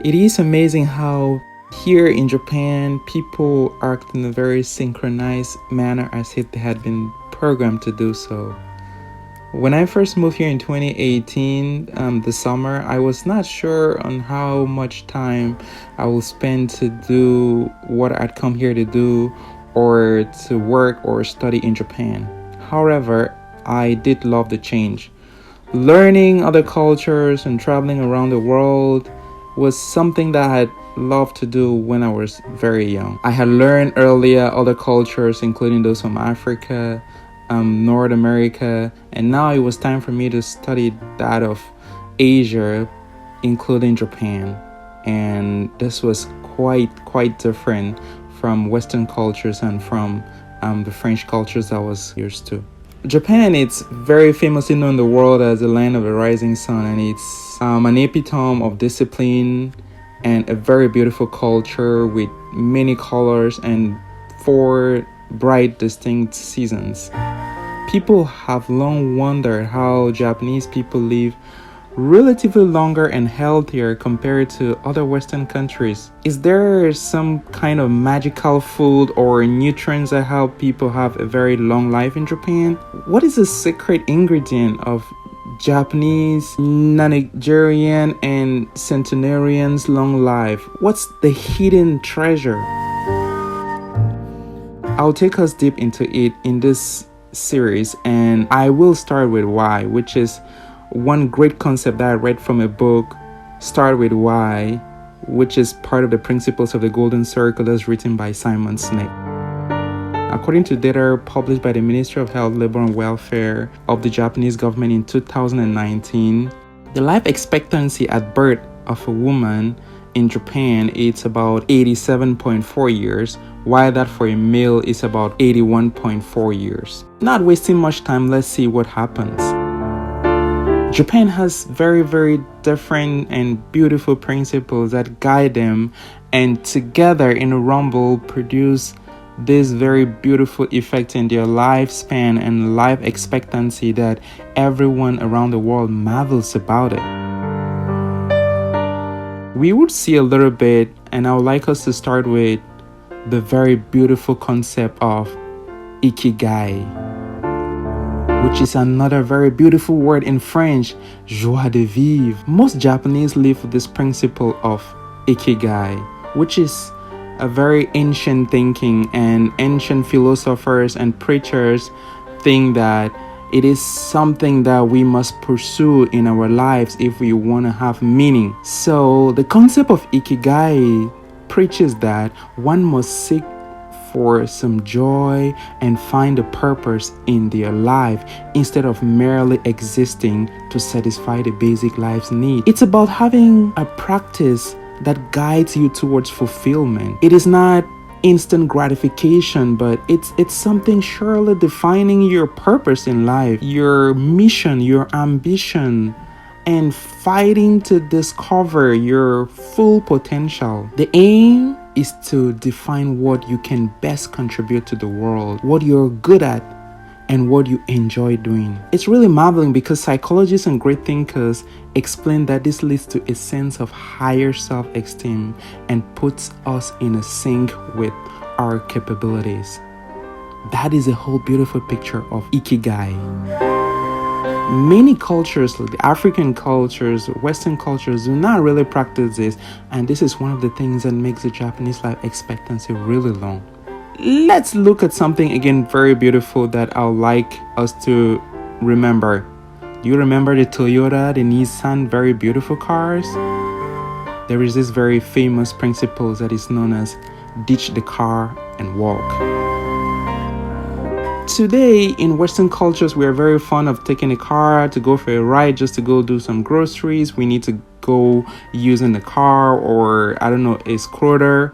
It is amazing how here in Japan people act in a very synchronized manner as if they had been programmed to do so. When I first moved here in 2018, the summer, I was not sure on how much time I will spend to do what I'd come here to do or to work or study in Japan. However, I did love the change. Learning other cultures and traveling around the world was something that I had loved to do when I was very young. I had learned earlier other cultures, including those from Africa, North America, and now it was time for me to study that of Asia, including Japan. And this was quite different from Western cultures and from the French cultures I was used to. Japan, it's very famously known in the world as the land of the rising sun, and it's an epitome of discipline and a very beautiful culture with many colors and 4 bright distinct seasons. People have long wondered how Japanese people live relatively longer and healthier compared to other Western countries. Is there some kind of magical food or nutrients that help people have a very long life in Japan? What is the secret ingredient of Japanese, Nigerian, and centenarians' long life? What's the hidden treasure? I'll take us deep into it in this series, and I will start with why, which is one great concept that I read from a book, Start With Why, which is part of the Principles of the Golden Circle that's written by Simon Sinek. According to data published by the Ministry of Health, Labor and Welfare of the Japanese government in 2019, the life expectancy at birth of a woman in Japan is about 87.4 years, while that for a male is about 81.4 years. Not wasting much time, let's see what happens. Japan has very different and beautiful principles that guide them, and together in a rumble produce this very beautiful effect in their lifespan and life expectancy that everyone around the world marvels about it. We would see a little bit, and I would like us to start with the very beautiful concept of ikigai, which is another very beautiful word in French, joie de vivre. Most Japanese live with this principle of ikigai, which is a very ancient thinking, and ancient philosophers and preachers think that it is something that we must pursue in our lives if we want to have meaning. So the concept of ikigai preaches that one must seek for some joy and find a purpose in their life instead of merely existing to satisfy the basic life's need. It's about having a practice that guides you towards fulfillment. It is not instant gratification, but it's something surely defining your purpose in life, your mission, your ambition, and fighting to discover your full potential. The aim is to define what you can best contribute to the world, what you're good at, and what you enjoy doing. It's really marveling because psychologists and great thinkers explain that this leads to a sense of higher self-esteem and puts us in a sync with our capabilities. That is a whole beautiful picture of ikigai. Many cultures, like the African cultures, Western cultures, do not really practice this, and this is one of the things that makes the Japanese life expectancy really long. Let's look at something again very beautiful that I would like us to remember. Do you remember the Toyota, the Nissan, very beautiful cars? There is this very famous principle that is known as ditch the car and walk. Today, in Western cultures, we are very fond of taking a car to go for a ride, just to go do some groceries. We need to go using the car or, a scooter.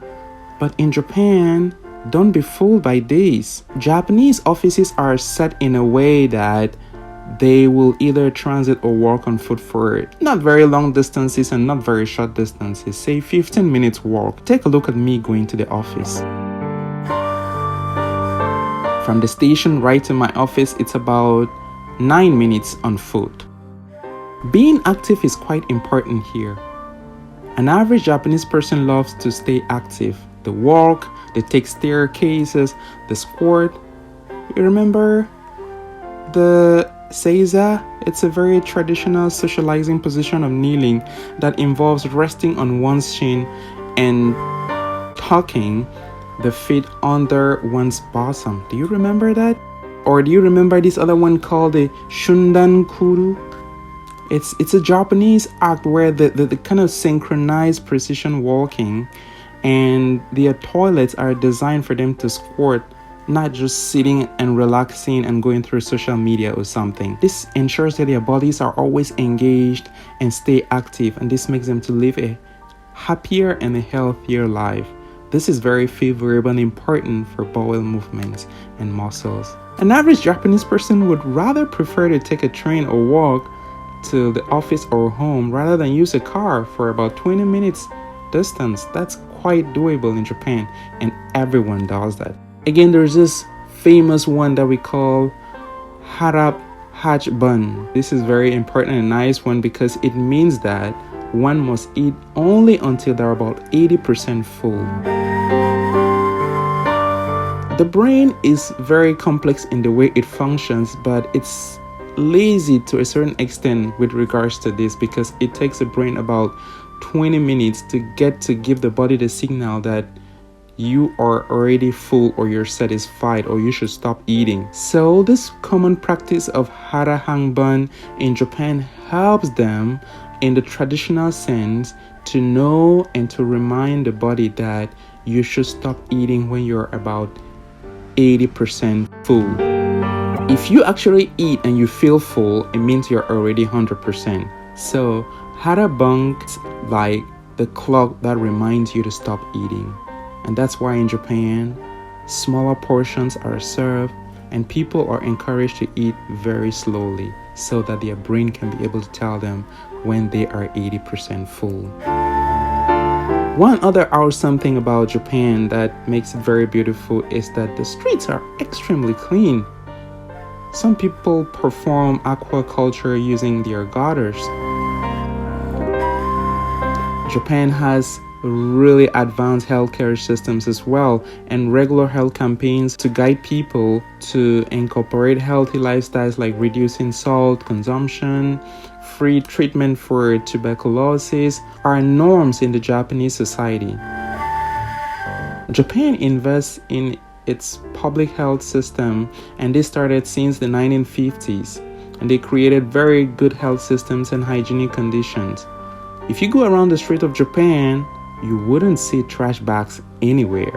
But in Japan, don't be fooled by this. Japanese offices are set in a way that they will either transit or walk on foot for not very long distances and not very short distances, say 15 minutes walk. Take a look at me going to the office. From the station right to my office, it's about 9 minutes on foot. Being active is quite important here. An average Japanese person loves to stay active. They walk, they take staircases, they squat. You remember the seiza? It's a very traditional socializing position of kneeling that involves resting on one's shin and tucking the feet under one's bosom. Do you remember that? Or do you remember this other one called the shundan kuru? It's a Japanese act where the kind of synchronized precision walking, and their toilets are designed for them to squat, not just sitting and relaxing and going through social media or something. This ensures that their bodies are always engaged and stay active, and this makes them to live a happier and a healthier life. This is very favorable and important for bowel movements and muscles. An average Japanese person would rather prefer to take a train or walk to the office or home rather than use a car for about 20 minutes distance. That's quite doable in Japan, and everyone does that. Again, there's this famous one that we call Hara bun. This is very important and nice one because it means that one must eat only until they're about 80% full. The brain is very complex in the way it functions, but it's lazy to a certain extent with regards to this because it takes the brain about 20 minutes to give the body the signal that you are already full or you're satisfied or you should stop eating. So this common practice of hara hangbun in Japan helps them in the traditional sense to know and to remind the body that you should stop eating when you're about 80% full. If you actually eat and you feel full, it means you're already 100%. So hara bunks like the clock that reminds you to stop eating. And that's why in Japan, smaller portions are served and people are encouraged to eat very slowly so that their brain can be able to tell them when they are 80% full. One other awesome thing about Japan that makes it very beautiful is that the streets are extremely clean. Some people perform aquaculture using their gutters. Japan has really advanced healthcare systems as well, and regular health campaigns to guide people to incorporate healthy lifestyles like reducing salt consumption, free treatment for tuberculosis are norms in the Japanese society. Japan invests in its public health system, and this started since the 1950s, and they created very good health systems and hygienic conditions. If you go around the street of Japan, you wouldn't see trash bags anywhere.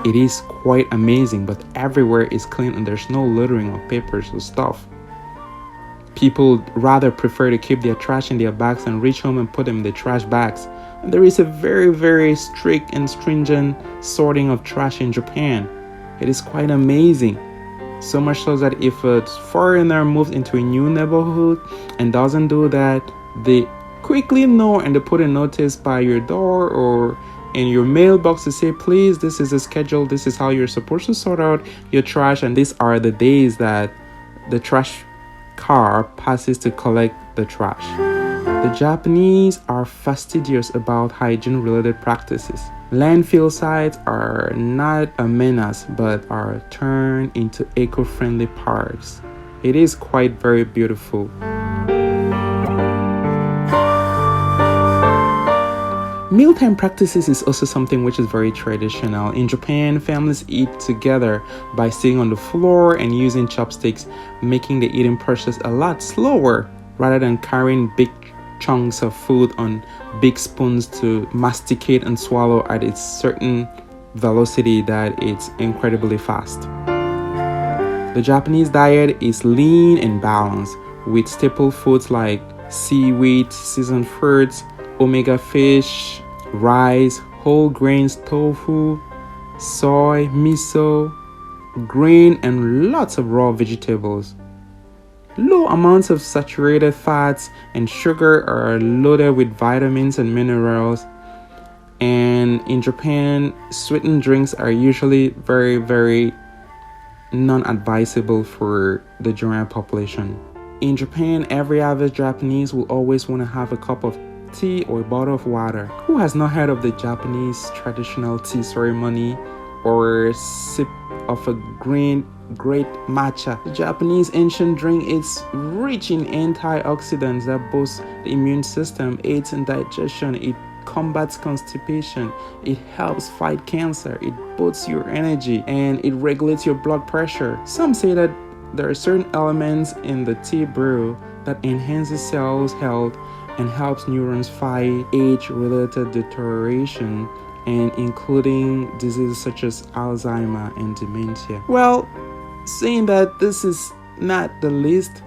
It is quite amazing, but everywhere is clean and there's no littering of papers or stuff. People rather prefer to keep their trash in their bags and reach home and put them in the trash bags. And there is a very, very strict and stringent sorting of trash in Japan. It is quite amazing. So much so that if a foreigner moves into a new neighborhood and doesn't do that, they quickly know and they put a notice by your door or in your mailbox to say, please, this is a schedule, this is how you're supposed to sort out your trash, and these are the days that the trash car passes to collect the trash. The Japanese are fastidious about hygiene-related practices. Landfill sites are not a menace but are turned into eco-friendly parks. It is quite very beautiful. Mealtime practices is also something which is very traditional. In Japan, families eat together by sitting on the floor and using chopsticks, making the eating process a lot slower rather than carrying big chunks of food on big spoons to masticate and swallow at a certain velocity that it's incredibly fast. The Japanese diet is lean and balanced, with staple foods like seaweed, seasoned fruits, omega fish, rice, whole grains, tofu, soy, miso, grain, and lots of raw vegetables. Low amounts of saturated fats and sugar are loaded with vitamins and minerals. And in Japan, sweetened drinks are usually very, very non-advisable for the general population. In Japan, every average Japanese will always want to have a cup of tea or a bottle of water. Who has not heard of the Japanese traditional tea ceremony or sip of a great matcha? The Japanese ancient drink is rich in antioxidants that boost the immune system, aids in digestion, it combats constipation, it helps fight cancer, it boosts your energy, and it regulates your blood pressure. Some say that there are certain elements in the tea brew that enhances cells health and helps neurons fight age-related deterioration, and including diseases such as Alzheimer and dementia. Well, saying that this is not the least,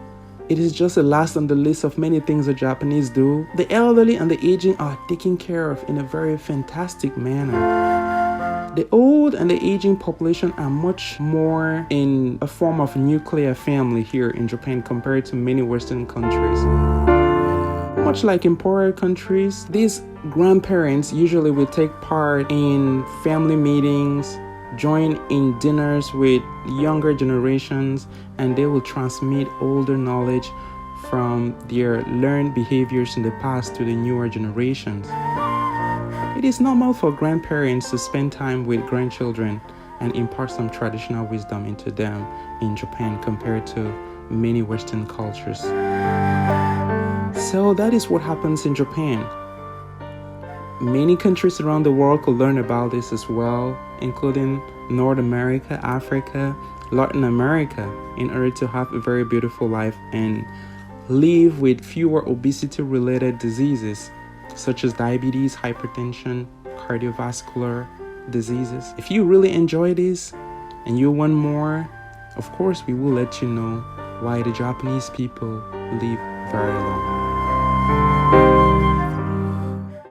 it is just the last on the list of many things the Japanese do. The elderly and the aging are taken care of in a very fantastic manner. The old and the aging population are much more in a form of nuclear family here in Japan compared to many Western countries. Much like in poorer countries, these grandparents usually will take part in family meetings, join in dinners with younger generations, and they will transmit older knowledge from their learned behaviors in the past to the newer generations. It is normal for grandparents to spend time with grandchildren and impart some traditional wisdom into them in Japan compared to many Western cultures. So that is what happens in Japan. Many countries around the world could learn about this as well, including North America, Africa, Latin America, in order to have a very beautiful life and live with fewer obesity-related diseases such as diabetes, hypertension, cardiovascular diseases. If you really enjoy this and you want more, of course we will let you know why the Japanese people live very long.